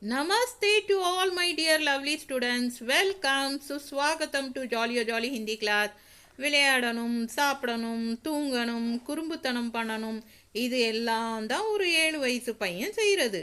Namaste to all my dear lovely students. Welcome. சுஸ்வாகத்தம் to ஜாலியோ jolly Hindi class. விளையாடணும், சாப்பிடணும், தூங்கணும், குறும்புத்தனம் பண்ணணும், இது எல்லாம் தான் ஒரு 7 வயசு பையன் செய்கிறது.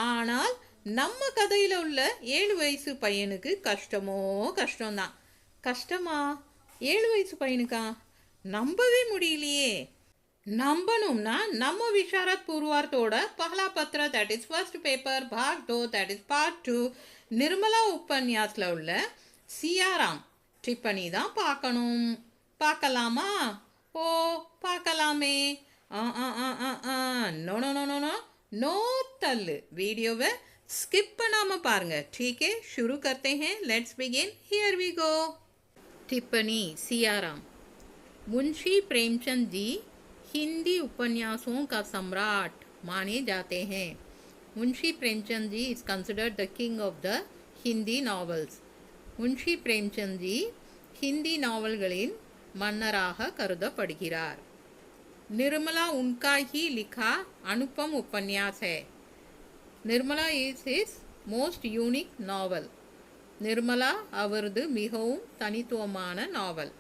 ஆனால் நம்ம கதையில் உள்ள 7 வயசு பையனுக்கு கஷ்டமோ கஷ்டம்தான். கஷ்டமா? 7 வயசு பையனுக்கா? நம்பவே முடியலையே. நம்பணும்னா நம்ம விஷாரத் பூர்வார்த்தோட பஹலா பத்ரா தட் இஸ் ஃபர்ஸ்ட் பேப்பர் பாக் 2 தட் இஸ் பார்ட் 2 நிர்மலா உபன்யாஸில் உள்ள சியாராம் டிப்பனி தான் பார்க்கணும். பார்க்கலாமா? ஓ பார்க்கலாமே. No no no no no no தள்ளு. வீடியோவை ஸ்கிப் பண்ணாமல் பாருங்க. ठीक है, शुरू करते हैं. Let's begin. Here we go. टिप्पणी सियाराम. मुंशी प्रेमचंद जी हिंदी उपन्यासों का सम्राट माने जाते हैं. Munshi Premchand ji is considered the king of the Hindi novels. Munshi Premchand ji Hindi नावल्களின் மன்னராக கருதப்படுகிறார். निर्मला उनका ही लिखा अनुपम उपन्यास है. Nirmala is his most unique novel. Nirmala அவரது மிகவும் தனித்துவமான நாவல்.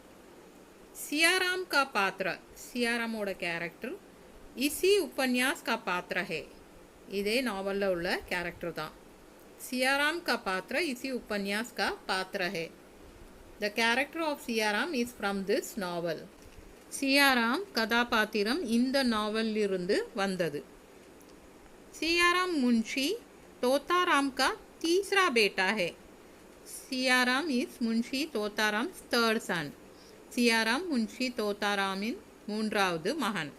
सियाराम का पात्र, सियारामोட कैरेक्टर इसी उपन्यास का पात्र है. இதே நாவலில் உள்ள கேரக்டர் தான். सियाराम का पात्र इसी उपन्यास का पात्र है. The character of Siyaram is from this novel. Siyaram கதாபாத்திரம் இந்த நாவலிலிருந்து வந்தது. सियाराम मुंशी तोताराम का तीसरा बेटा है. Siyaram is Munshi तोताराम's third son. Siyaram Munshi तोतारामिन மூன்றாவது மகன்.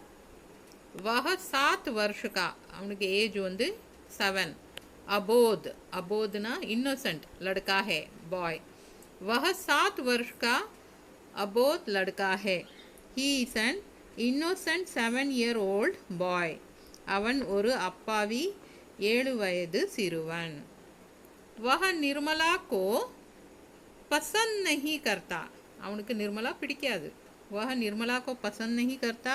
वह 7 वर्ष का, அவனுக்கு ஏஜ் வந்து 7. अबोध, अबोधना इनोसेंट लड़का है, बॉय. वह 7 वर्ष का अबोध लड़का है. He is an innocent 7-year-old boy. அவன் ஒரு அப்பாவி 7 வயது சிறுவன். वह निर्मला को पसंद नहीं करता. அவனுக்கு நிர்மலா பிடிக்காது. वह निर्मला को पसंद नहीं करता.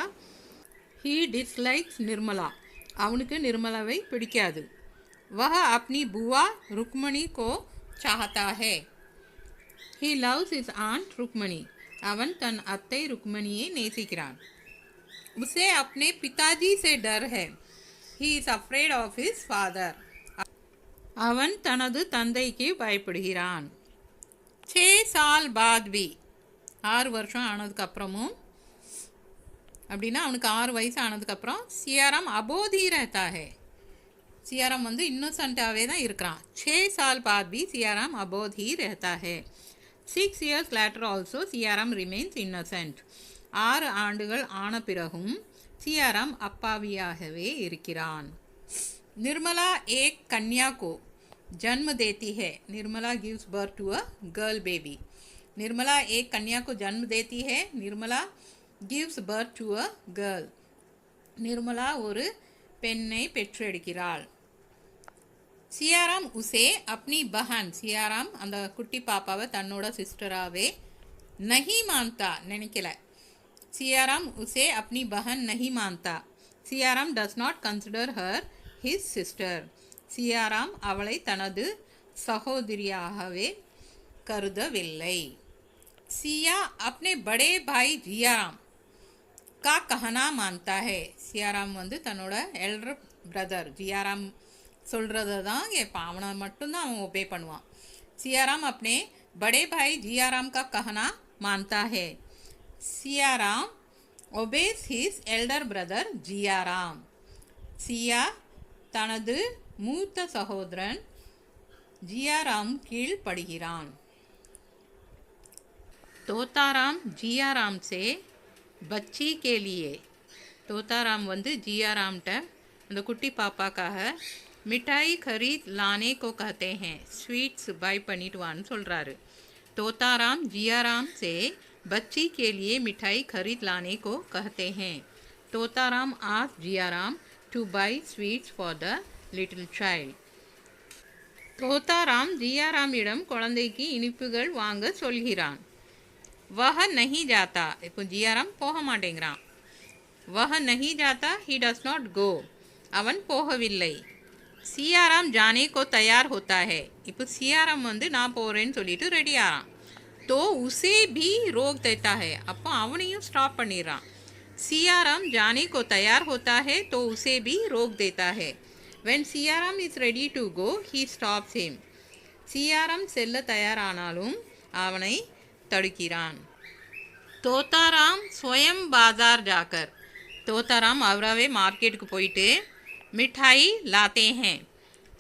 he dislikes Nirmala. அவனுக்கு நிர்மலாவை பிடிக்காது. वह अपनी बुआ रुक्मणी को चाहता है. he loves his aunt Rukmini. அவன் தன் அத்தை रुक्मणीயை நேசிக்கிறான். उसे अपने पिताजी से डर है. he is afraid of his father. அவன் தனது தந்தைக்கு பயப்படுகிறான். 6 साल बाद भी, 6 வருஷம் ஆனதுக்கப்புறமும், அப்படின்னா அவனுக்கு 6 வயசு ஆனதுக்கப்புறம் சியாராம் அபோதி रहता है. சியாராம் வந்து இன்னோசென்ட்டாகவே தான் இருக்கிறான். 6 साल बाद भी सियाराम अबोध ही रहता है. 6 years later also Siyaram remains innocent. 6 ஆண்டுகள் ஆன பிறகும் சியாராம் அப்பாவியாகவே இருக்கிறான். निर्मला एक कन्या को जन्म देती है. Nirmala gives birth to a girl baby. Nirmala एक कन्या को जन्म देती है. Nirmala gives birth to a girl. Nirmala ஒரு பெண்ணை பெற்றெடுக்கிறாள். सियाराम उसे अपनी बहन, सियाराम அந்த குட்டி பாப்பாவை தன்னோட சிஸ்டராகவே नहीं मानता, நினைக்கல. सियाराम उसे अपनी बहन नहीं मानता. Siyaram does not consider her his sister. Siyaram அவளை தனது சகோதரியாகவே கருதவில்லை. सिया अपने बड़े भाई जियाराम का कहना मानता है. सियाराम வந்து தன்னோட எல்டர் பிரதர் ஜியாராம் சொல்கிறத தான் கேட்பான். அவனை மட்டும்தான் அவன் ஒபே பண்ணுவான். सियाराम अपने बड़े भाई जियाराम का कहना मानता है. Siyaram obeys his elder brother Jiyaram. Siya தனது மூத்த சகோதரன் ஜியாராம் கீழ் படுகிறான். तोताराम जियाराम से बच्ची के लिए, तोताराम வந்து ஜியாராம்கிட்ட அந்த குட்டி பாப்பாக்காக மிட்டாய் खरीद लाने को कहते हैं. ஸ்வீட்ஸ் பை பண்ணிட்டு வான்னு சொல்கிறாரு. तोताराम जियाराम से बच्ची के लिए मिठाई खरीद लाने को कहते हैं. Totaram asked Jiyaram to buy sweets for the little child. Totaram जियारामिடம் குழந்தைக்கு இனிப்புகள் வாங்க சொல்கிறான். वह नहीं जाता. இப்போ ஜியாராம் போக மாட்டேங்கிறான். वह नहीं जाता, he does not go. அவன் போகவில்லை. सियाराम जाने को तैयार होता है இப்போ सियाराम வந்து நான் போறேன்னு சொல்லிட்டு ரெடி ஆறான் तो उसे भी रोक देता है அப்போ அவனையும் ஸ்டாப் பண்ணிடுறான் सियाराम जाने को तैयार होता है तो उसे भी रोक देता है when Siyaram is ready to go he stops him Siyaram செல்ல தயாரானாலும் அவனை தடுக்கிறான் तोताराम स्वयं बाजार जाकर तोताराम அவராவே மார்க்கெட்டுக்கு போயிட்டு मिठाई लाते हैं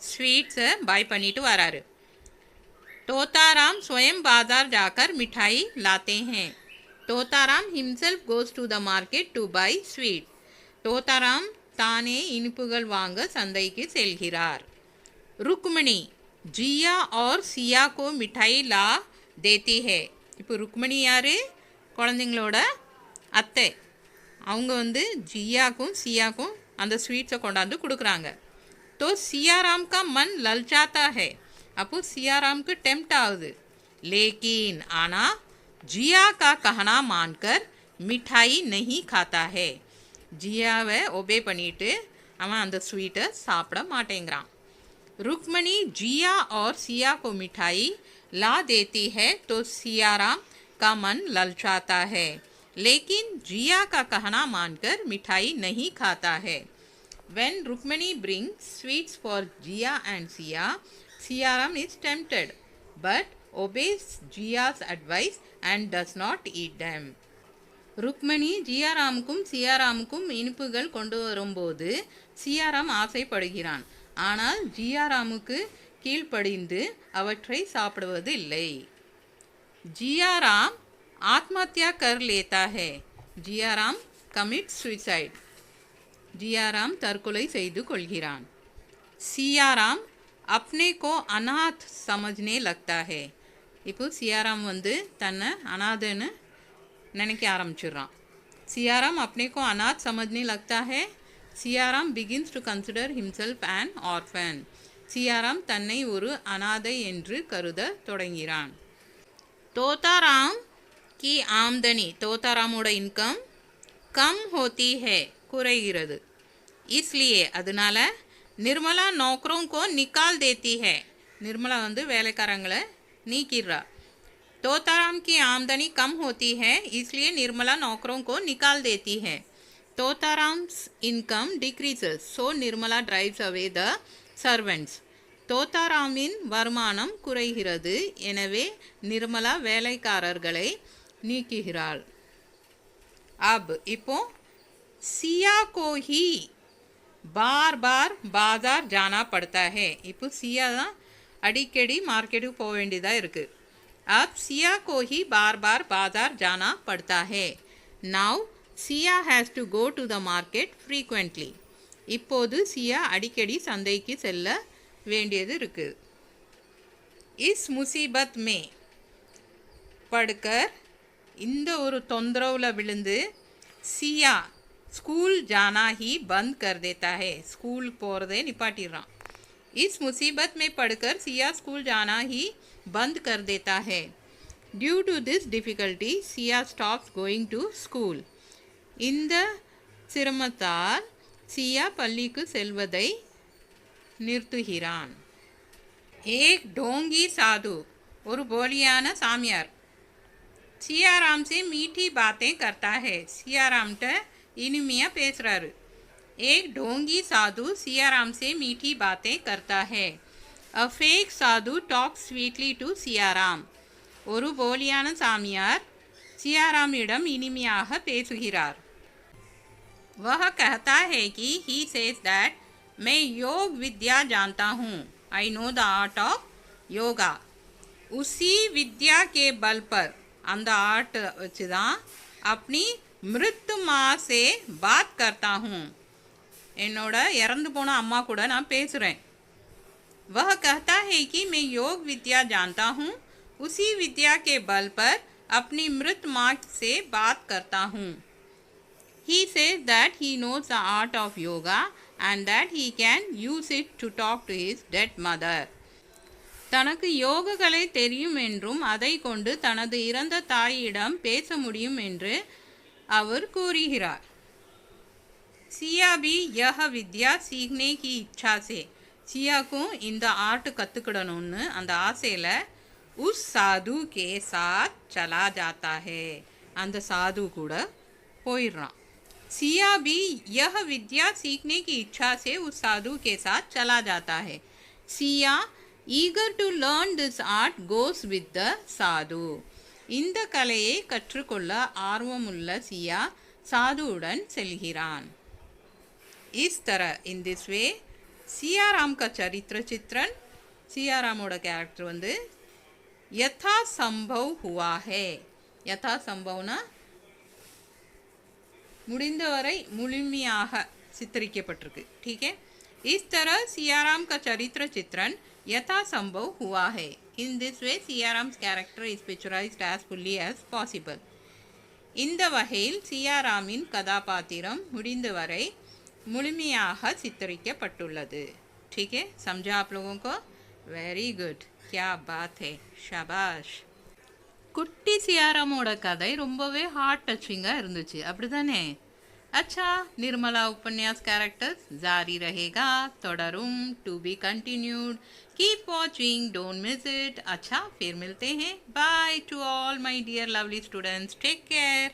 स्वीट्स बाय பண்ணிட்டு வராரு तोताराम स्वयं बाजार जाकर मिठाई लाते हैं Totaram himself goes to the market to buy sweet Totaram தானே இனிப்புகள் வாங்க சந்தைக்கு செல்கிறார் रुक्मणी जिया और सिया को मिठाई ला देती है இப்போ रुक्मणी யாரு குழந்தைங்களோட அத்தை அவங்க வந்து ஜியாக்கும் சியாக்கும் அந்த ஸ்வீட்ஸை கொண்டாந்து கொடுக்குறாங்க तो सियाराम का मन ललचाता है அப்போ सियाराम को टेम्प्ट ஆகுது लेकिन आना जिया का कहना मानकर मिठाई नहीं खाता है ஜியாவை ஒபே பண்ணிட்டு அவன் அந்த ஸ்வீட்டை சாப்பிட மாட்டேங்கிறான் रुक्मणी जिया और सिया को मिठाई ला देती है तो सियाराम का मन ललचाता है लेकिन जिया का कहना मानकर मिठाई नहीं खाता है when Rukmini brings sweets for Jiya and Siya Siyaram is tempted but obeys जिया's advice and does not eat them Rukmini ஜியாராமுக்கும் சியாராமுக்கும் இனிப்புகள் கொண்டு வரும்போது சியாராம் ஆசைப்படுகிறான் ஆனால் ஜியாராமுக்கு கீழ்ப்படிந்து அவற்றை சாப்பிடுவது இல்லை जियाराम आत्महत्या कर लेता है जियाराम कमिट सुसाइड जियाराम தற்கொலை செய்து கொள்கிறான் सियाराम अपने को अनाथ समझने लगता है இப்போ सियाराम வந்து தன்னை அனாதைன்னு நினைக்க ஆரம்பிச்சிடுறான் सियाराम अपने को अनाथ समझने लगता है Siyaram begins to consider himself an orphan Siyaram தன்னை ஒரு அனாதை என்று கருத தொடங்கிறான் तोताराम की आमदनी तोतारामोட इनकम कम होती है குறைகிறது इसलिए அதனால निर्मला नौकरों को निकाल देती है निर्मला வந்து வேலைக்காரங்களை நீக்கிடுறா तोताराम की आमदनी कम होती है इसलिए निर्मला नौकरों को निकाल देती है Totaram's income decreases so Nirmala drives away the servants தோத்தாராமின் வருமானம் குறைகிறது எனவே நிர்மலா வேலைக்காரர்களை நீக்குகிறாள் अब இப்போ सिया को ही बार बार बाजार जाना पड़ता है இப்போ सिया தான் அடிக்கடி மார்க்கெட்டுக்கு போக வேண்டியதாக இருக்குது अब सिया को ही बार बार बाजार जाना पड़ता है now Siya has to go to the market frequently இப்போது சியா அடிக்கடி சந்தைக்கு செல்ல வேண்டியது இருக்குது इस मुसीबत में पढ़कर இந்த ஒரு தொந்தரவுல விழுந்து சியா ஸ்கூல் जाना ही बंद कर देता है ஸ்கூல் போகிறதே நிப்பாட்டிடுறான் इस मुसीबत में पढ़कर सिया स्कूल जाना ही बंद कर देता है due to this difficulty Siya stops going to school இந்த சிரமத்தால் சியா பள்ளிக்கு செல்வதை நிறுத்துகிறான் एक ढोंगी साधु और बोलियाना सामियार सियाराम से मीठी बातें करता है सियाराम ट इनिमिया பேசுறாரு एक ढोंगी साधु सियाराम से मीठी बातें करता है a fake Sadhu talks sweetly to Siyaram ஒரு போலியான சாமியார் சியாராமிடம் இனிமையாக பேசுகிறார் वह कहता है कि he says that मैं योग विद्या जानता हूँ I know the art of yoga उसी विद्या के बल पर அந்த ஆர்ட் வச்சு தான் अपनी मृत माँ से बात करता हूँ என்னோட இறந்து போன அம்மா கூட நான் பேசுகிறேன் वह कहता है कि मैं योग विद्या जानता हूँ उसी विद्या के बल पर अपनी मृत माँ से बात करता हूँ He says that he knows the art of yoga and that he can use it to talk to his dead mother. தனக்கு யோகக்கலை தெரியும் என்றும் அதை கொண்டு தனது இறந்த தாயிடம் பேச முடியும் என்று அவர் கூறுகிறார் सिया भी यह विद्या सीखने की इच्छा से சியாக்கும் இந்த ஆர்ட் கற்றுக்கிடணும்னு அந்த ஆசையில் உஸ் சாது கே சாத் சலா ஜாத்தா ஹே, அந்த சாது கூட போயிடுறான். सिया भी यह विद्या सीखने की इच्छा से उस साधु के साथ चला जाता है. Siya eager to learn this art goes with the साधु. இந்த கலையை கற்றுக்கொள்ள ஆர்வமுள்ள சியா சாதுவுடன் செல்கிறான். इस तरह in this way सियाराम का चरित्र चित्रण, सियारामोட கேரக்டர் வந்து यथा संभव हुआ है. यथा संभवना முடிந்தவரை முழுமையாக சித்தரிக்கப்பட்டிருக்கு. ठीक है. इस तरह सियाराम का चरित्र चित्रण यथा संभव हुआ है. In this way सियाराम्स character is picturized as fully as possible. இந்த வகையில் சியாராமின் கதாபாத்திரம் முடிந்தவரை முழுமையாக சித்தரிக்கப்பட்டுள்ளது. ठीक है. समझा आप लोगों को? Very good. क्या बात है. शाबाश. குட்டி சியாராமோட கதை ரொம்பவே ஹார்ட் டச்சிங்காக இருந்துச்சு, அப்படி தானே? अच्छा, निर्मला उपन्यास कैरेक्टर्स जारी रहेगा, தொடரும், to be continued. Keep watching, don't miss it. अच्छा, फिर मिलते हैं. Bye to all my dear lovely students. Take care.